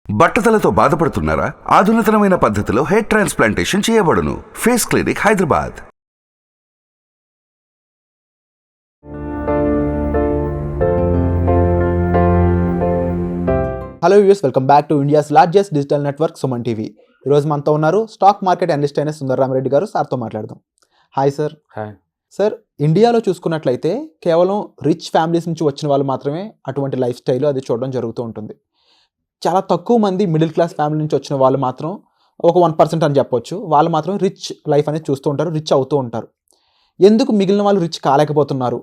బట్టతలతో బాధపడుతున్నారా? ఆధునితనమైన పద్ధతిలో hair transplantation చేయబడును. Face clinic, Hyderabad. Hello views, welcome back to India's largest digital network Suman TV. ఈరోజు మనతో ఉన్నారు స్టాక్ మార్కెట్ అనలిస్ట్ అయిన సుందరరామరెడ్డి గారు. సార్తో మాట్లాడదాం. Hi sir. హాయ్ సార్, ఇండియాలో చూసుకున్నట్లయితే కేవలం రిచ్ ఫ్యామిలీస్ నుంచి వచ్చిన వాళ్ళు మాత్రమే అటువంటి లైఫ్ స్టైల్ అది చూడడం జరుగుతూ ఉంటుంది. చాలా తక్కువ మంది మిడిల్ క్లాస్ ఫ్యామిలీ నుంచి వచ్చిన వాళ్ళు మాత్రం ఒక 1% అని చెప్పొచ్చు. వాళ్ళు మాత్రం రిచ్ లైఫ్ అనేది చూస్తూ ఉంటారు, రిచ్ అవుతూ ఉంటారు. ఎందుకు మిగిలిన వాళ్ళు రిచ్ కాలేకపోతున్నారు?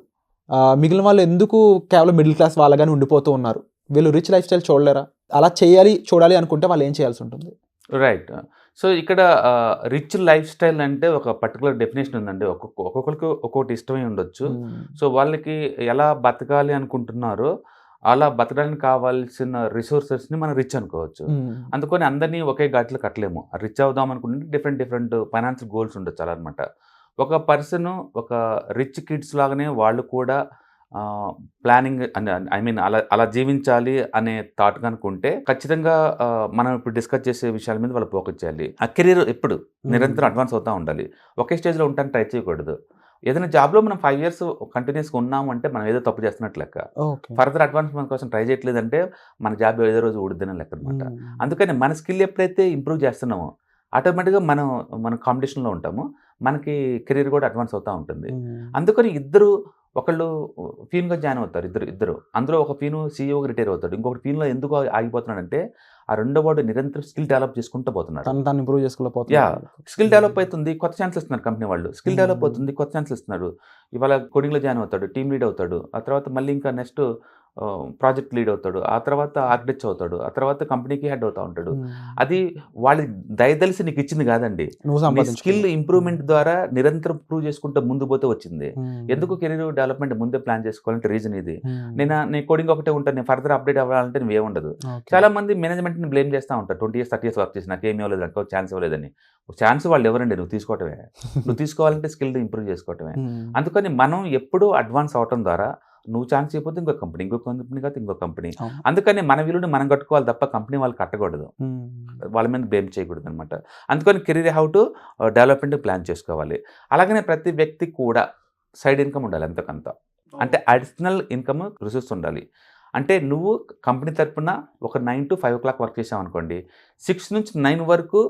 మిగిలిన వాళ్ళు ఎందుకు కేవలం మిడిల్ క్లాస్ వాళ్ళగానే ఉండిపోతూ ఉన్నారు? వీళ్ళు రిచ్ లైఫ్ స్టైల్ చూడలేరా? అలా చూడాలి అనుకుంటే వాళ్ళు ఏం చేయాల్సి ఉంటుంది? రైట్. సో ఇక్కడ రిచ్ లైఫ్ స్టైల్ అంటే ఒక పర్టికులర్ డెఫినేషన్ ఉందండి. ఒక్కొక్కరికి ఒక్కొక్కటి ఇష్టమై ఉండొచ్చు. సో వాళ్ళకి ఎలా బతకాలి అనుకుంటున్నారో అలా బతకడానికి కావాల్సిన రిసోర్సెస్ని మనం రిచ్ అనుకోవచ్చు. అందుకని అందరినీ ఒకే ఘాట్లో కట్టలేము. రిచ్ అవుదాం అనుకుంటే డిఫరెంట్ ఫైనాన్షియల్ గోల్స్ ఉండొచ్చు అలా అనమాట. ఒక పర్సన్ ఒక రిచ్ కిడ్స్ లాగానే వాళ్ళు కూడా ప్లానింగ్ అలా జీవించాలి అనే థాట్ కనుకుంటే ఖచ్చితంగా మనం ఇప్పుడు డిస్కస్ చేసే విషయాల మీద వాళ్ళు ఫోకస్ చేయాలి. ఆ కెరీర్ ఎప్పుడు నిరంతరం అడ్వాన్స్ అవుతూ ఉండాలి. ఒకే స్టేజ్లో ఉండడానికి ట్రై చేయకూడదు. ఏదైనా జాబ్లో మనం 5 years కంటిన్యూస్గా ఉన్నాము అంటే మనం ఏదో తప్పు చేస్తున్నట్లు లెక్క. ఫర్దర్ అడ్వాన్స్మెంట్ కోసం ట్రై చేయట్లేదంటే మన జాబ్ ఏదో రోజు ఊడిద్దనే లెక్క అనమాట. అందుకని మన స్కిల్ ఎప్పుడైతే ఇంప్రూవ్ చేస్తున్నామో ఆటోమేటిక్గా మనం కాంపిటీషన్లో ఉంటాము. మనకి కెరీర్ కూడా అడ్వాన్స్ అవుతూ ఉంటుంది. అందుకని ఒకళ్ళు ఫీన్గా జాయిన్ అవుతారు, ఇద్దరు అందులో ఒక ఫీను సీఈఓగా రిటైర్ అవుతాడు. ఇంకొకటి ఫీన్లో ఎందుకు ఆగిపోతున్నాడంటే ఆ రెండో వాడు నిరంతరం స్కిల్ డెవలప్ చేసుకుంటూ పోతున్నారు. ఇంప్రూవ్ చేసుకోలేకపోతున్నారు. స్కిల్ డెవలప్ అవుతుంది, కొత్త ఛాన్స్ ఇస్తున్నారు కంపెనీ వాళ్ళు. స్కిల్ డెవలప్ అవుతుంది, కొత్త ఛాన్స్ ఇస్తున్నారు. ఇవాళ కోడింగ్లో జాయిన్ అవుతాడు, టీమ్ లీడ్ అవుతాడు. ఆ తర్వాత మళ్ళీ ఇంకా నెక్స్ట్ ప్రాజెక్ట్ లీడ్ అవుతాడు. ఆ తర్వాత ఆర్కిటెక్ట్ అవుతాడు. ఆ తర్వాత కంపెనీకి హెడ్ అవుతూ ఉంటాడు. అది వాళ్ళ దయదలిసి నీకు ఇచ్చింది కాదండి. స్కిల్ ఇంప్రూవ్మెంట్ ద్వారా నిరంతరం ప్రూవ్ చేసుకుంటూ ముందు పోతే వచ్చింది. ఎందుకు కెరీర్ డెవలప్మెంట్ ముందే ప్లాన్ చేసుకోవాలంటే రీజన్ ఇది. నేను కోడింగ్ ఒకటే ఉంటాను, నేను ఫర్దర్ అప్డేట్ అవ్వాలంటే నువ్వు ఏముండదు. చాలా మంది మేనేజ్మెంట్ని బ్లేమ్ చేస్తూ ఉంటారు. 20 years 30 years వర్క్ చేసి నాకు ఏమి ఇవ్వలేదు, నాకు ఛాన్స్ ఇవ్వలేదని. ఛాన్స్ వాళ్ళు ఎవరండి? నువ్వు తీసుకోవటమే. నువ్వు తీసుకోవాలంటే స్కిల్ ఇంప్రూవ్ చేసుకోవటమే. అందుకని మనం ఎప్పుడూ అడ్వాన్స్ అవటం ద్వారా నువ్వు ఛాన్స్ చేయకపోతే ఇంకో కంపెనీ కాదు ఇంకో కంపెనీ. అందుకని మన విలువని మనం కట్టుకోవాలి తప్ప కంపెనీ వాళ్ళు కట్టకూడదు, వాళ్ళ మీద బ్లేమ్ చేయకూడదు అనమాట. అందుకని career how to development plan చేసుకోవాలి. అలాగనే ప్రతి వ్యక్తి కూడా సైడ్ ఇన్కమ్ ఉండాలి ఎంతకంత. అంటే అడిషనల్ ఇన్కమ్ రిసోర్స్ ఉండాలి. అంటే నువ్వు కంపెనీ తరఫున ఒక 9 to 5 o'clock వర్క్ చేసావు అనుకోండి, 6 నుంచి 9 వరకు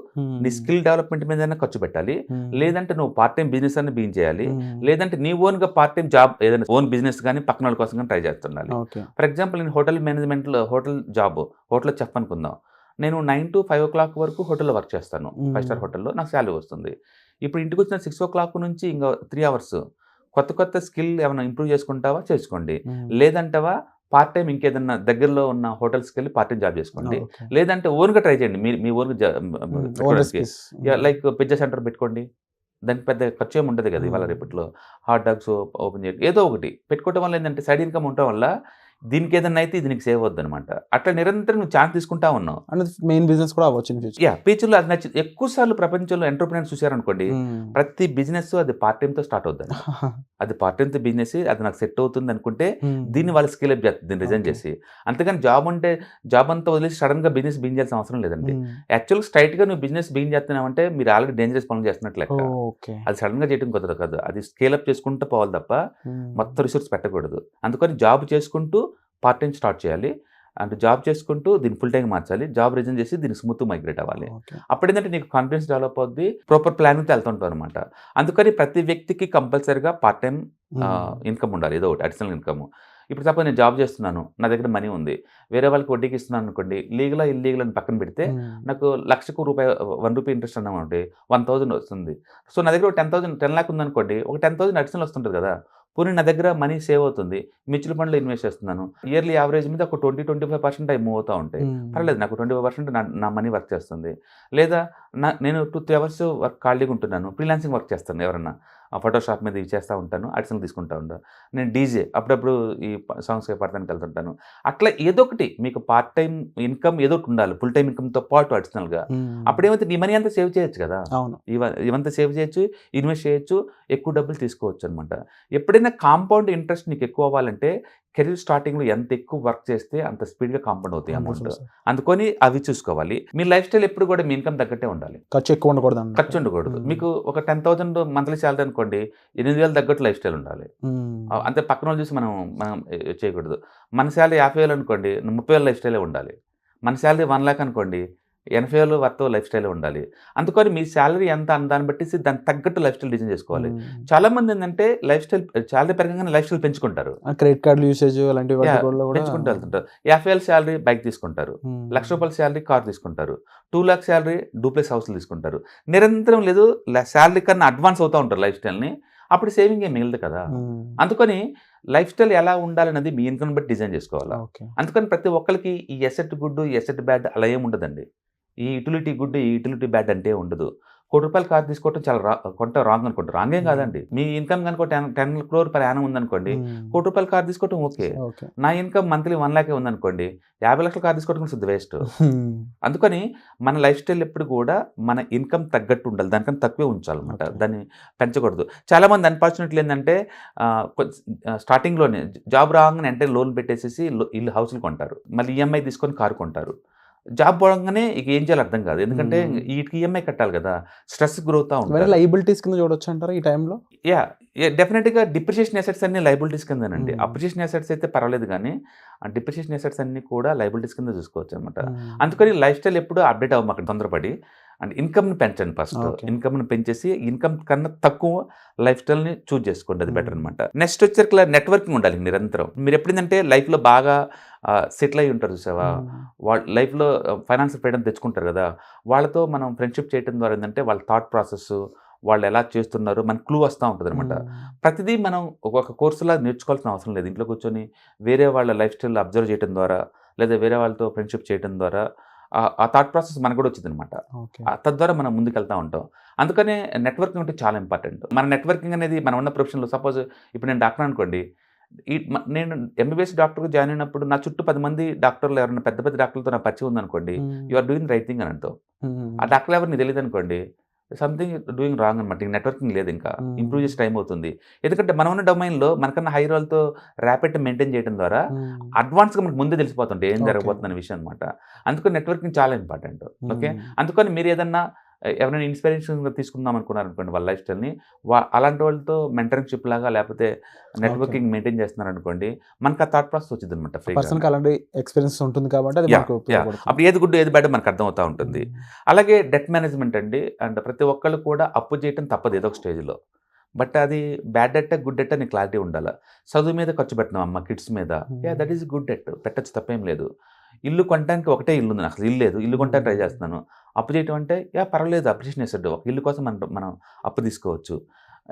నీ స్కిల్ డెవలప్మెంట్ మీద ఖర్చు పెట్టాలి. లేదంటే నువ్వు పార్ట్ టైం బిజినెస్ అని బీన్ చేయాలి. లేదంటే నీ ఓన్గా పార్ట్ టైం జాబ్ ఏదైనా ఓన్ బిజినెస్ కానీ పక్కన వాళ్ళ కోసం కానీ ట్రై చేస్తుండాలి. ఫర్ ఎగ్జాంపుల్ నేను హోటల్ మేనేజ్మెంట్లో హోటల్లో చెఫ్ అనుకుందాం. నేను 9 to 5 o'clock వరకు హోటల్లో వర్క్ చేస్తాను, 5 star హోటల్లో. నాకు శాలరీ వస్తుంది. ఇప్పుడు ఇంటికి వచ్చిన 6 o'clock నుంచి ఇంకా 3 hours కొత్త స్కిల్ ఏమైనా ఇంప్రూవ్ చేసుకుంటావా చేసుకోండి. లేదంటావా పార్ట్ టైం ఇంకేదన్నా దగ్గరలో ఉన్న హోటల్స్కి వెళ్ళి పార్ట్ టైం జాబ్ చేసుకోండి. లేదంటే ఓన్గా ట్రై చేయండి. మీ ఓన్గా లైక్ పిజ్జా సెంటర్ పెట్టుకోండి. దానికి పెద్ద ఖర్చు ఏమి ఉండదు కదా ఇవాళ రేపట్లో. హాట్ డాగ్స్ ఓపెన్ చేయండి, ఏదో ఒకటి పెట్టుకోవడం వల్ల ఏంటంటే సైడ్ ఇన్కమ్ ఉండటం వల్ల దీనికి ఏదన్నా అయితే దీనికి సేవ్ అవుద్ది అనమాట. అట్లా నిరంతరం నువ్వు ఛాన్స్ తీసుకుంటా ఉన్నావు. మెయిన్ బిజినెస్ కూడా అవ్వచ్చు. ఫ్యూచర్లో అది నచ్చింది. ఎక్కువ సార్లు ప్రపంచంలో ఎంటర్ప్రెన్యూర్స్ చూసారనుకోండి, ప్రతి బిజినెస్ అది పార్ట్ టైంతో స్టార్ట్ అవుతుంది. అది పార్ట్ టైంతో బిజినెస్, అది నాకు సెట్ అవుతుంది అనుకుంటే దీన్ని వాళ్ళు స్కేల్ అప్ చేస్తుంది, దీన్ని రిజైన్ చేసి. అంతేగాని జాబ్ అంతా వదిలేసి సడన్గా బిజినెస్ బిగిన్ చేయాల్సిన అవసరం లేదండి. యాక్చువల్గా స్ట్రైట్గా నువ్వు బిజినెస్ బిగిన్ చేస్తున్నావంటే మీరు ఆల్రెడీ డేంజరస్ పనులు చేస్తున్నట్లు లెక్క. అది సడన్గా చేయడం కుదరదు కాదు, అది స్కేల్ అప్ చేసుకుంటూ పోవాలి తప్ప మొత్తం రిసోర్స్ పెట్టకూడదు. అందుకని జాబ్ చేసుకుంటూ పార్ట్ టైం స్టార్ట్ చేయాలి. అంటే జాబ్ చేసుకుంటూ దీన్ని ఫుల్ టైం మార్చాలి. జాబ్ రిజైన్ చేసి దీన్ని స్మూత్ మైగ్రేట్ అవ్వాలి. అప్పుడు ఏంటంటే నీకు కాన్ఫిడెన్స్ డెవలప్ అవుద్ది, ప్రాపర్ ప్లానింగ్తో వెళ్తుంటావు అనమాట. అందుకని ప్రతి వ్యక్తికి కంపల్సరీగా పార్ట్ టైం ఇన్కమ్ ఉండాలి, ఏదో ఒకటి అడిషనల్ ఇన్కమ్. ఇప్పుడు సపోజ్ నేను జాబ్ చేస్తున్నాను, నా దగ్గర మనీ ఉంది, వేరే వాళ్ళకి వడ్డీకి ఇస్తున్నాను అనుకోండి, లీగలా ఇల్లీగల్ అని పక్కన పెడితే నాకు ₹1,00,000 ఇంట్రెస్ట్ అన్నామంటే 1,000 వస్తుంది. సో నా దగ్గర 10 lakh ఉందనుకోండి, ఒక 10,000 అడిషనల్ వస్తుంటుంది కదా. పోనీ నా దగ్గర మనీ సేవ్ అవుతుంది, మ్యూచువల్ ఫండ్లో ఇన్వెస్ట్ చేస్తున్నాను. ఇయర్లీ యావరేజ్ మీద ఒక 20-25% అవి మూవ్ అవుతూ ఉంటాయి. పర్లేదు, నాకు 25% నా మనీ వర్క్ చేస్తుంది. లేదా నేను 2-3 hours వర్క్ ఖాళీగా ఉంటున్నాను, ఫ్రీలాన్సింగ్ వర్క్ చేస్తాను. ఎవరన్నా ఫోటోషాప్ మీద ఇవి చేస్తూ ఉంటాను, అడిషనల్ తీసుకుంటూ ఉంటాను. నేను డీజే అప్పుడప్పుడు ఈ సాంగ్స్కి పడతానికి వెళ్తుంటాను. అట్లా ఏదో ఒకటి మీకు పార్ట్ టైం ఇన్కమ్ ఏదో ఒకటి ఉండాలి, ఫుల్ టైం ఇన్కమ్తో పాటు అడిషనల్గా. అప్పుడేమైతే నీ మనీ అంతా సేవ్ చేయొచ్చు కదా. ఇవంతా సేవ్ చేయొచ్చు, ఇన్వెస్ట్ చేయొచ్చు, ఎక్కువ డబ్బులు తీసుకోవచ్చు అనమాట. ఎప్పుడైనా కాంపౌండ్ ఇంట్రెస్ట్ నీకు ఎక్కువ అవ్వాలంటే కెరీర్ స్టార్టింగ్లో ఎంత ఎక్కువ వర్క్ చేస్తే అంత స్పీడ్గా కాంపౌండ్ అవుతాయి అమౌంట్. 100%. అందుకని అవి చూసుకోవాలి. మీ లైఫ్ స్టైల్ ఎప్పుడు కూడా మీ ఇన్కమ్ తగ్గట్టే ఉండాలి. ఖర్చు ఎక్కువ ఉండకూడదు అన్నమాట. ఖర్చు ఉండకూడదు. మీకు ఒక 10,000 మంత్లీ శాలరీ అనుకోండి, 8,000 తగ్గట్టు లైఫ్ స్టైల్ ఉండాలి. అంతే పక్కన వాళ్ళు చూసి మనం మనం చేయకూడదు. మన శాలరీ 50,000 అనుకోండి, 30,000 లైఫ్ స్టైలే ఉండాలి. మన శాలరీ 1 lakh అనుకోండి, 80,000 వర్త్ లైఫ్ స్టైలే ఉండాలి. అందుకని మీ శాలరీ ఎంత అని దాన్ని బట్టి దానికి తగ్గట్టు లైఫ్ స్టైల్ డిజైన్ చేసుకోవాలి. చాలా మంది ఏంటంటే లైఫ్ స్టైల్ శాలరీ పెరగగానే లైఫ్ స్టైల్ పెంచుకుంటారు, క్రెడిట్ కార్డు యూసేజ్ అలాంటివి పెంచుకుంటూ వెళ్తుంటారు. 50,000 శాలరీ బైక్ తీసుకుంటారు, ₹1,00,000 శాలరీ కార్ తీసుకుంటారు, 2 lakhs శాలరీ డూప్లెక్స్ హౌస్లు తీసుకుంటారు. నిరంతరం లేదు శాలరీ కన్నా అడ్వాన్స్ అవుతూ ఉంటారు లైఫ్ స్టైల్ని. అప్పుడు సేవింగ్ ఏం మిగలదు కదా. అందుకని లైఫ్ స్టైల్ ఎలా ఉండాలన్నది మీ ఇన్కమ్ బట్టి డిజైన్ చేసుకోవాలి. అందుకని ప్రతి ఒక్కరికి ఈ ఎసెట్ గుడ్, ఈ ఎసెట్ బ్యాడ్ అలా ఏమి ఉండదండి. ఈ యూటిలిటీ గుడ్, ఈ యూటిలిటీ బ్యాడ్ అంటే ఉండదు. ₹1,00,00,000 కార్ తీసుకోవడం చాలా కొంత రాంగ్ అనుకుంటారు. రాంగ్ ఏం కాదండి. మీ ఇన్కమ్ కనుక 10 crore per annum ఉందనుకోండి, ₹1,00,00,000 కార్ తీసుకోవడం ఓకే. నా ఇన్కమ్ మంత్లీ 1 lakh ఉందనుకోండి, 50,00,000 కార్ తీసుకోవడం శుద్ధ వేస్ట్. అందుకని మన లైఫ్ స్టైల్ ఎప్పుడు కూడా మన ఇన్కమ్ తగ్గట్టు ఉండాలి, దానికన్నా తక్కువే ఉంచాలన్నమాట. దాన్ని పెంచకూడదు. చాలామంది అన్ఫార్చునేట్లీ ఏంటంటే స్టార్టింగ్లోనే జాబ్ రాగానే వెంటనే లోన్ పెట్టేసేసి ఇల్లు హౌస్లు కొంటారు, మళ్ళీ ఈఎంఐ తీసుకొని కారు కొంటారు. జాబ్ పోవగానే ఇక ఏం చేయాలో అర్థం కాదు. ఎందుకంటే వీటికి ఈఎంఐ కట్టాలి కదా, స్ట్రెస్ గ్రోత్ ఉంటుంది. లైబిలిటీస్ కింద చూడొచ్చు అంటారా ఈ టైంలో? డెఫినెట్గా డిప్రిషియేషన్ అసెట్స్ అన్ని లైబిలిటీస్ కిందనండి. అప్రిషియేషన్ అసెట్స్ అయితే పర్వాలేదు, కానీ ఆ డిప్రిషియేషన్ అసెట్స్ అన్ని కూడా లైబిలిటీస్ కింద చూసుకోవచ్చు అనమాట. అందుకని లైఫ్ స్టైల్ ఎప్పుడు అప్డేట్ అవ్వము అక్కడ తొందరపడి. అండ్ ఇన్కమ్ని పెంచండి ఫస్ట్. ఇన్కమ్ని పెంచేసి ఇన్కమ్ కన్నా తక్కువ లైఫ్ స్టైల్ని చూజ్ చేసుకోండి, అది బెటర్ అనమాట. నెక్స్ట్ వచ్చేసరికి నెట్వర్కింగ్ ఉండాలి నిరంతరం. మీరు ఎప్పుడైందంటే లైఫ్లో బాగా సెటిల్ అయి ఉంటారు చూసావా, వాళ్ళ లైఫ్లో ఫైనాన్షియల్ ఫ్రీడమ్ తెచ్చుకుంటారు కదా, వాళ్ళతో మనం ఫ్రెండ్షిప్ చేయడం ద్వారా ఏంటంటే వాళ్ళ థాట్ ప్రాసెస్, వాళ్ళు ఎలా చేస్తున్నారు మనకు క్లూ వస్తూ ఉంటుంది అనమాట. ప్రతిదీ మనం ఒక కోర్సులా నేర్చుకోవాల్సిన అవసరం లేదు. ఇంట్లో కూర్చొని వేరే వాళ్ళ లైఫ్ స్టైల్ అబ్జర్వ్ చేయడం ద్వారా, లేదా వేరే వాళ్ళతో ఫ్రెండ్షిప్ చేయడం ద్వారా ఆ థాట్ ప్రాసెస్ మనకు కూడా వచ్చింది అనమాట. తద్వారా మనం ముందుకు వెళ్తూ ఉంటాం. అందుకనే నెట్వర్కింగ్ అంటే చాలా ఇంపార్టెంట్. మన నెట్వర్కింగ్ అనేది మనం ఉన్న ప్రొఫెషన్లో, సపోజ్ ఇప్పుడు నేను డాక్టర్ అనుకోండి, నేను ఎంబీబీఎస్ డాక్టర్గా జాయిన్ అయినప్పుడు నా చుట్టూ 10 మంది డాక్టర్లు ఎవరైనా పెద్ద పెద్ద డాక్టర్లతో నా పరిచయం ఉందనుకోండి, you are doing right thing అని అంటావు. ఆ డాక్టర్ ఎవరు నీకు తెలియదు అనుకోండి, సంథింగ్ డూయింగ్ రాంగ్ అనమాట. నెట్వర్కింగ్ లేదు, ఇంకా ఇంప్రూవ్ చేసే టైం అవుతుంది. ఎందుకంటే మనం ఉన్న డొమైన్లో మనకన్నా హై వాళ్ళతో ర్యాపిడ్ మెయింటైన్ చేయడం ద్వారా అడ్వాన్స్గా మనకు ముందే తెలిసిపోతుంటే ఏం జరగబోతుంది అనే విషయం అనమాట. అందుకని నెట్వర్కింగ్ చాలా ఇంపార్టెంట్. ఓకే, అందుకని మీరు ఏదన్నా ఎవరైనా ఇన్స్పిరేషన్గా తీసుకుందాం అనుకున్నారు అనుకోండి వాళ్ళ లైఫ్ స్టైల్ని, అలాంటి వాళ్ళతో మెంటరింగ్షిప్ లాగా లేకపోతే నెట్వర్కింగ్ మెయింటైన్ చేస్తున్నారు అనుకోండి, మనకు ఆ థాట్ ప్రాసెస్ వచ్చింది అనమాట. అలాంటి ఎక్స్పీరియన్స్ ఉంటుంది కాబట్టి అప్పుడు ఏది గుడ్ ఏది బ్యాడ్ మనకు అర్థమవుతూ ఉంటుంది. అలాగే డెట్ మేనేజ్మెంట్ అండి. అండ్ ప్రతి ఒక్కళ్ళు కూడా అప్పు చేయటం తప్పదు ఏదో ఒక స్టేజ్లో. బట్ అది బ్యాడ్ డెట్ గుడ్ డెట్ అని క్లారిటీ ఉండాలి. చదువు మీద ఖర్చు పెట్టినాం అమ్మ, కిడ్స్ మీద, దట్ ఈస్ గుడ్ డెట్, పెట్టచ్చు, తప్పేం లేదు. ఇల్లు కొనడానికి ఒకటే ఇల్లు ఉంది, నాకు అసలు ఇల్లు లేదు, ఇల్లు కొనడానికి ట్రై చేస్తున్నాను, అప్పు చేయటం అంటే పర్వాలేదు, అప్రిషియేషన్ చేస్తాడు. ఒక ఇల్లు కోసం మనం అప్పు తీసుకోవచ్చు.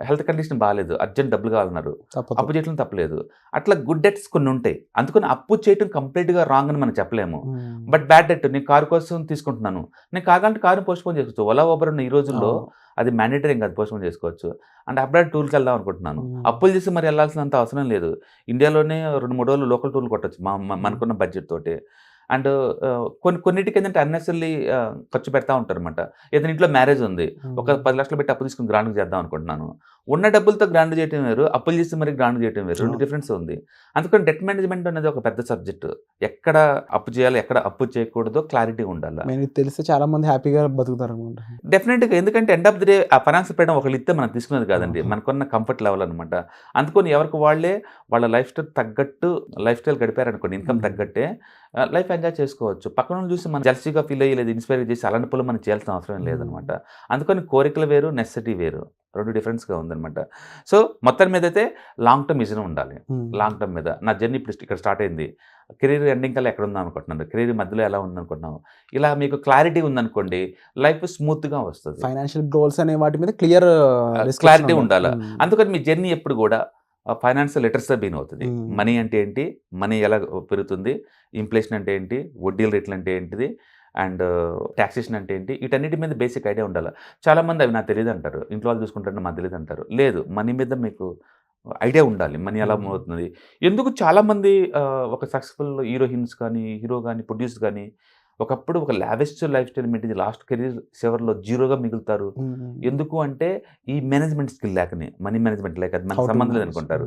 హెల్త్ కండిషన్ బాగాలేదు, అర్జెంట్ డబ్బులు కావాలన్నారు, అప్పు చేయడం తప్పలేదు. అట్లా గుడ్ డెట్స్ కొన్ని ఉంటాయి. అందుకని అప్పు చేయడం కంప్లీట్గా రాంగ్ అని మనం చెప్పలేము. బట్ బ్యాడ్ డెట్, నేను కారు కోసం తీసుకుంటున్నాను, నేను కావాలంటే కారు పోస్ట్పోన్ చేసుకోవచ్చు. ఓలా ఊబర్ ఈ రోజుల్లో అది మ్యాండేటరీ కాదు, పోస్ట్పోన్ చేసుకోవచ్చు. అండ్ అబ్రాడ్ టూర్కి వెళ్దాం అనుకుంటున్నాను, అప్పులు చేసి మరి వెళ్ళాల్సినంత అవసరం లేదు. ఇండియాలోనే 2-3 రోజులు లోకల్ టూర్లు కొట్టచ్చు మనకున్న బడ్జెట్ తోటి. అండ్ కొన్నిటికి ఏంటంటే అన్నెసరీ ఖర్చు పెడతా ఉంటారు అనమాట. ఏదైనా ఇంట్లో మ్యారేజ్ ఉంది, ఒక 10 లక్షలు పెట్టి అప్పు తీసుకుని గ్రాండ్ చేద్దాం అనుకుంటున్నాను, ఉన్న డబ్బులతో గ్రాండ్ చేయడం వేరు, అప్పులు చేసి మరి గ్రాండ్ చేయడం వేరు, రెండు డిఫరెన్స్ ఉంది. అందుకని డెట్ మేనేజ్మెంట్ అనేది ఒక పెద్ద సబ్జెక్ట్. ఎక్కడ అప్పు చేయాలి, ఎక్కడ అప్పు చేయకూడదో క్లారిటీ ఉండాలి. తెలిస్తే చాలా మంది హ్యాపీగా బతుకుతారు అనమాట. డెఫినెట్గా, ఎందుకంటే ఎండ్ ఆఫ్ ది డే ఆ ఫైనాన్స్ పెట్టడం ఒకళ్ళు ఇస్తే మనం తీసుకునేది కాదండి, మనకున్న కంఫర్ట్ లెవెల్ అనమాట. అందుకని ఎవరికి వాళ్ళే వాళ్ళ లైఫ్ స్టైల్ తగ్గట్టు లైఫ్ స్టైల్ గడిపారనుకోండి, ఇన్కమ్ తగ్గట్టే లైఫ్ ఎంజాయ్ చేసుకోవచ్చు. పక్కన చూసి మనం జెల్సీగా ఫీల్ అయ్యి లేదు ఇన్స్పైర్ చేసి అలాంటి పనులు మనం చేయాల్సిన అవసరం లేదనమాట. అందుకని కోరికలు వేరు, నెసెసిటీ వేరు, రెండు డిఫరెన్స్గా ఉందన్నమాట. సో మొత్తం మీద అయితే లాంగ్ టర్మ్ విజన్ ఉండాలి. లాంగ్ టర్మ్ మీద నా జర్నీ ఇప్పుడు ఇక్కడ స్టార్ట్ అయింది, కెరీర్ ఎండింగ్ కల్లా ఎక్కడ ఉందాం అనుకుంటున్నాను, కెరీర్ మధ్యలో ఎలా ఉందనుకుంటున్నాం, ఇలా మీకు క్లారిటీ ఉందనుకోండి లైఫ్ స్మూత్గా వస్తుంది. ఫైనాన్షియల్ గోల్స్ అనే వాటి మీద క్లారిటీ ఉండాలి. అందుకని మీ జర్నీ ఎప్పుడు కూడా ఫైనాన్షియల్ లిటరసీ బీన్ అవుతుంది. మనీ అంటే ఏంటి, మనీ ఎలా పెరుగుతుంది, ఇన్ఫ్లేషన్ అంటే ఏంటి, వడ్డీల రేట్లు అంటే ఏంటిది, అండ్ ట్యాక్సేషన్ అంటే ఏంటి, వీటన్నిటి మీద బేసిక్ ఐడియా ఉండాలి. చాలామంది అవి నాకు తెలియదు అంటారు, ఇంట్లో వాళ్ళు చూసుకుంటారు మాకు తెలియదు అంటారు. లేదు, మనీ మీద మీకు ఐడియా ఉండాలి, మనీ ఎలా మూవ్ అవుతుంది. ఎందుకు చాలామంది ఒక సక్సెస్ఫుల్ హీరోయిన్స్ కానీ హీరో కానీ ప్రొడ్యూసర్ కానీ ఒకప్పుడు ఒక lavish life style maintain last career చివరిలో జీరోగా మిగులుతారు. ఎందుకు అంటే ఈ మేనేజ్మెంట్ స్కిల్ లేకనే, మనీ మేనేజ్మెంట్ లేక అది మనకు సంబంధం లేదనుకుంటారు.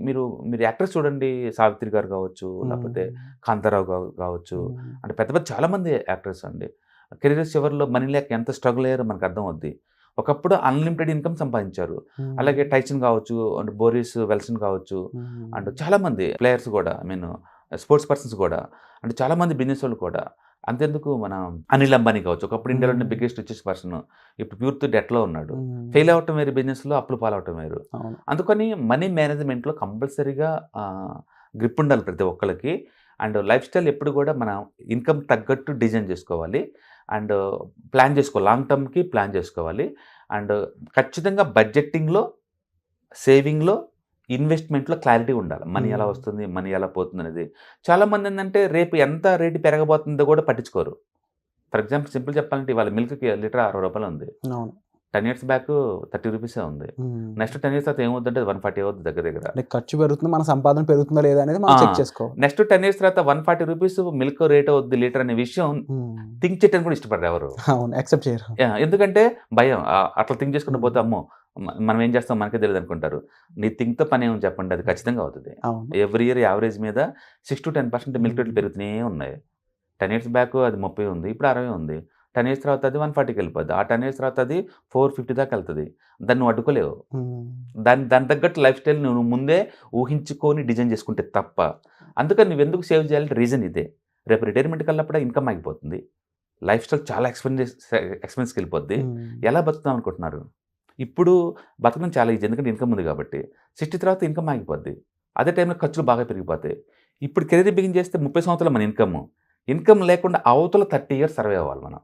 మీరు మీరు యాక్టర్స్ చూడండి, సావిత్రి గారు కావచ్చు, లేకపోతే కాంతారావు కావచ్చు, అంటే పెద్ద పెద్ద చాలామంది యాక్టర్స్ అండి కెరీర్ చివరిలో మనీ లేక ఎంత స్ట్రగుల్ అయ్యారో మనకు అర్థం అవుద్ది. ఒకప్పుడు అన్లిమిటెడ్ ఇన్కమ్ సంపాదించారు. అలాగే టైసన్ కావచ్చు, అండ్ బోరిస్ వెల్సన్ కావచ్చు, అండ్ చాలామంది ప్లేయర్స్ కూడా, ఐ మీన్ స్పోర్ట్స్ పర్సన్స్ కూడా, అంటే చాలామంది బిజినెస్ వాళ్ళు కూడా. అంతెందుకు మన అనిల్ అంబానీ కావచ్చు, ఒకప్పుడు ఇండియాలోనే బిగ్గెస్ట్ రిచెస్ట్ పర్సన్, ఇప్పుడు ప్యూర్ డెట్లో ఉన్నాడు. ఫెయిల్ అవ్వటం వేరు, బిజినెస్లో అప్పులు పాలవటం వేరు. అందుకని మనీ మేనేజ్మెంట్లో కంపల్సరీగా గ్రిప్ ఉండాలి ప్రతి ఒక్కరికి. అండ్ లైఫ్ స్టైల్ ఎప్పుడు కూడా మన ఇన్కమ్ తగ్గట్టు డిజైన్ చేసుకోవాలి. అండ్ ప్లాన్ చేసుకోవాలి, లాంగ్ టర్మ్కి ప్లాన్ చేసుకోవాలి. అండ్ ఖచ్చితంగా బడ్జెటింగ్లో, సేవింగ్లో, ఇన్వెస్ట్మెంట్లో క్లారిటీ ఉండాలి. మనీ ఎలా వస్తుంది, మనీ ఎలా పోతుంది అనేది. చాలామంది ఏంటంటే రేపు ఎంత రేటు పెరగబోతుందో కూడా పట్టించుకోరు. ఫర్ ఎగ్జాంపుల్ సింపుల్ చెప్పాలంటే ఇవాళ మిల్క్కి లీటర్ 60 రూపాయలు ఉంది. 10 years బ్యాక్ 30 రూపీసే ఉంది. నెక్స్ట్ 10 years తర్వాత ఏమవుతుందంటే 140 అవుతుంది దగ్గర దగ్గర. ఖర్చు పెరుగుతుంది, మన సంపాదన పెరుగుతుందా లేదా అనేది మనం చెక్ చేసుకోవాలి. నెక్స్ట్ 10 years తర్వాత 140 రూపీస్ మిల్క్ రేట్ అవుద్ది లీటర్ అనే విషయం థింక్ చేయడానికి కూడా ఇష్టపడరు ఎవరు. యాక్సెప్ట్ చేయరు. ఎందుకంటే భయం. అట్లా థింక్ చేసుకుంటూ పోతే అమ్మో మనం ఏం చేస్తాం మనకే తెలియదు అనుకుంటారు. నీ థింక్తో పని ఏమని చెప్పండి, అది ఖచ్చితంగా అవుతుంది. ఎవ్రీ ఇయర్ యావరేజ్ మీద 6 to 10% మిల్క్ రేట్లు పెరుగుతూనే ఉన్నాయి. 10 years బ్యాక్ అది 30 ఉంది, ఇప్పుడు 60 ఉంది. 10 years తర్వాత అది 140కి వెళ్ళిపోద్ది. ఆ 10 years తర్వాత అది 450 దాకా వెళ్తుంది. దాన్ని నువ్వు అడ్డుకోలేవు. దాని తగ్గట్టు లైఫ్ స్టైల్ నువ్వు ముందే ఊహించుకొని డిజైన్ చేసుకుంటే తప్ప. అందుకని నువ్వు ఎందుకు సేవ్ చేయాలంటే రీజన్ ఇదే. రేపు రిటైర్మెంట్కి వెళ్ళినప్పుడు ఇన్కమ్ ఆగిపోతుంది, లైఫ్ స్టైల్ చాలా ఎక్స్పెన్స్కి వెళ్ళిపోద్ది. ఎలా బతుకుతాం అనుకుంటున్నారు? ఇప్పుడు బతకడం చాలా ఈజీ, ఎందుకంటే ఇన్కమ్ ఉంది కాబట్టి. 60 తర్వాత ఇన్కమ్ ఆగిపోద్ది. అదే టైంలో ఖర్చులు బాగా పెరిగిపోతాయి. ఇప్పుడు కెరీర్ బిగిన్ చేస్తే 30 సంవత్సరాలు మన ఇన్కమ్ లేకుండా అవతల 30 years సర్వే అవ్వాలి మనం.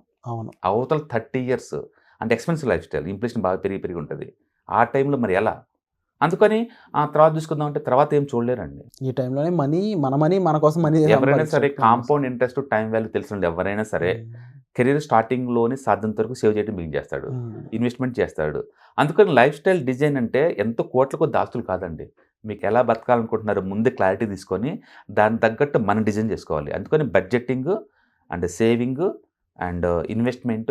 అవతల 30 years అంటే ఎక్స్పెన్సివ్ లైఫ్ స్టైల్, ఇన్ఫ్లేషన్ బాగా పెరిగి ఉంటుంది. ఆ టైంలో మరి ఎలా? అందుకని తర్వాత చూసుకుందాం అంటే తర్వాత ఏం చూడలేరండి. ఈ టైంలోనే మన మన కోసం మనీ. ఎవరైనా సరే కాంపౌండ్ ఇంట్రెస్ట్, టైం వాల్యూ తెలిసిన ఎవరైనా సరే కెరీర్ స్టార్టింగ్లోనే సాధ్యంత వరకు సేవ్ చేయడం బిగిన్ చేస్తాడు, ఇన్వెస్ట్మెంట్ చేస్తాడు. అందుకని లైఫ్ స్టైల్ డిజైన్ అంటే ఎంతో కోట్ల కొద్ది ఆస్తులు కాదండి. మీకు ఎలా బతకాలనుకుంటున్నారో ముందే క్లారిటీ తీసుకొని దాని తగ్గట్టు మనం డిజైన్ చేసుకోవాలి. అందుకని budgeting and saving and investment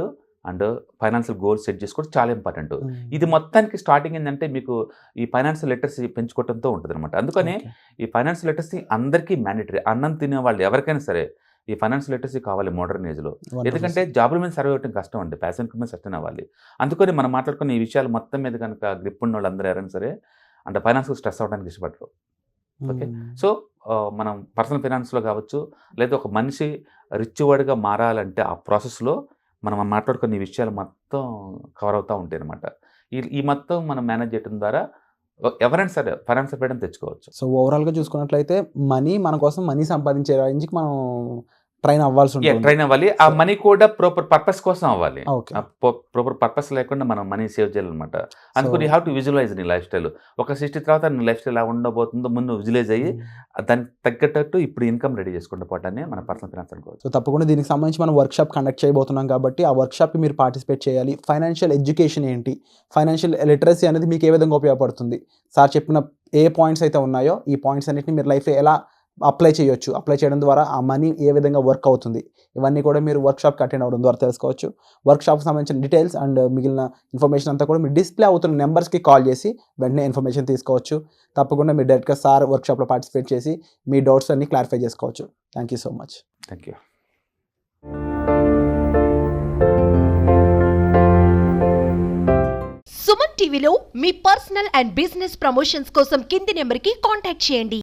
and financial goals set చేసుకోవడం చాలా ఇంపార్టెంట్. ఇది మొత్తానికి స్టార్టింగ్ ఏంటంటే మీకు ఈ ఫైనాన్షియల్ లిటరసీ పెంచుకోవడంతో ఉంటుంది అనమాట. అందుకని ఈ ఫైనాన్షియల్ లిటరసీ అందరికీ మ్యాండేటరీ. అన్నం తినే వాళ్ళు ఎవరికైనా సరే ఈ ఫైనాన్షియల్ లిటరసీ కావాలి మోడర్న్ ఏజ్లో. ఎందుకంటే జాబుల మీద సర్వే అవ్వడం కష్టం అండి, ప్యాషన్ మీద సస్టైన్ అవ్వాలి. అందుకని మనం మాట్లాడుకున్న ఈ విషయాలు మొత్తం మీద కనుక గ్రిప్ ఉన్న వాళ్ళందరూ ఎవరైనా సరే అంటే ఫైనాన్స్లో స్ట్రెస్ అవ్వడానికి ఇష్టపడరు. ఓకే, సో మనం పర్సనల్ ఫైనాన్స్లో కావచ్చు, లేదా ఒక మనిషి రిచ్ వాడిగా మారాలంటే ఆ ప్రాసెస్లో మనం మాట్లాడుకున్న ఈ విషయాలు మొత్తం కవర్ అవుతూ ఉంటాయి అనమాట. ఈ మొత్తం మనం మేనేజ్ చేయడం ద్వారా ఎవరైనా సరే ఫైనాన్షియల్ ఫ్రీడమ్ తెచ్చుకోవచ్చు. సో ఓవరాల్గా చూసుకున్నట్లయితే మన కోసం మనీ సంపాదించే రేంజ్కి మనం ట్రైన్ అవ్వాల్సి ఉంటుంది. ట్రైన్ అవ్వాలి. ఆ మనీ కూడా ప్రాపర్ పర్పస్ కోసం అవ్వాలి. ప్రాపర్ పర్పస్ లేకుండా మనం మనీ సేవ్ చేయాలన్నమాట. అందుకని యూ హ్యావ్ టు విజువలైజ్ నీ లైఫ్ స్టైల్. ఒక 60 తర్వాత నీ లైఫ్ స్టైల్ ఎలా ఉండబోతుందో ముందు విజువలైజ్ అయ్యి దానికి తగ్గట్టు ఇప్పుడు ఇన్కమ్ రెడీ చేసుకుంటూ పోవటాన్ని మన పర్సనల్ ఫైనాన్స్ అనుకోవచ్చు. సో తప్పకుండా దీనికి సంబంధించి మనం వర్క్షాప్ కండక్ట్ చేయబోతున్నాం కాబట్టి ఆ వర్క్షాప్కి మీరు పార్టిసిపేట్ చేయాలి. ఫైనాన్షియల్ ఎడ్యుకేషన్ ఏంటి, ఫైనాన్షియల్ లిటరసీ అనేది మీకు ఏ విధంగా ఉపయోగపడుతుంది, సార్ చెప్పిన ఏ పాయింట్స్ అయితే ఉన్నాయో ఈ పాయింట్స్ అన్నింటినీ మీరు లైఫ్లో ఎలా అప్లై చేయొచ్చు, అప్లై చేయడం ద్వారా ఆ మనీ ఏ విధంగా వర్క్ అవుతుంది, ఇవన్నీ కూడా మీరు వర్క్షాప్కి అటెండ్ అవ్వడం ద్వారా తెలుసుకోవచ్చు. వర్క్షాప్కి సంబంధించిన డీటెయిల్స్ అండ్ మిగిలిన ఇన్ఫర్మేషన్ అంతా కూడా మీరు డిస్ప్లే అవుతున్న నెంబర్స్కి కాల్ చేసి వెంటనే ఇన్ఫర్మేషన్ తీసుకోవచ్చు. తప్పకుండా మీరు డైరెక్ట్గా సార్ వర్క్షాప్లో పార్టిసిపేట్ చేసి మీ డౌట్స్ అన్ని క్లారిఫై చేసుకోవచ్చు. Thank you so much. Thank you. Suman టీవీలో మీ పర్సనల్ అండ్ బిజినెస్ ప్రమోషన్స్ కోసం కింది నెంబర్కి కాంటాక్ట్ చేయండి.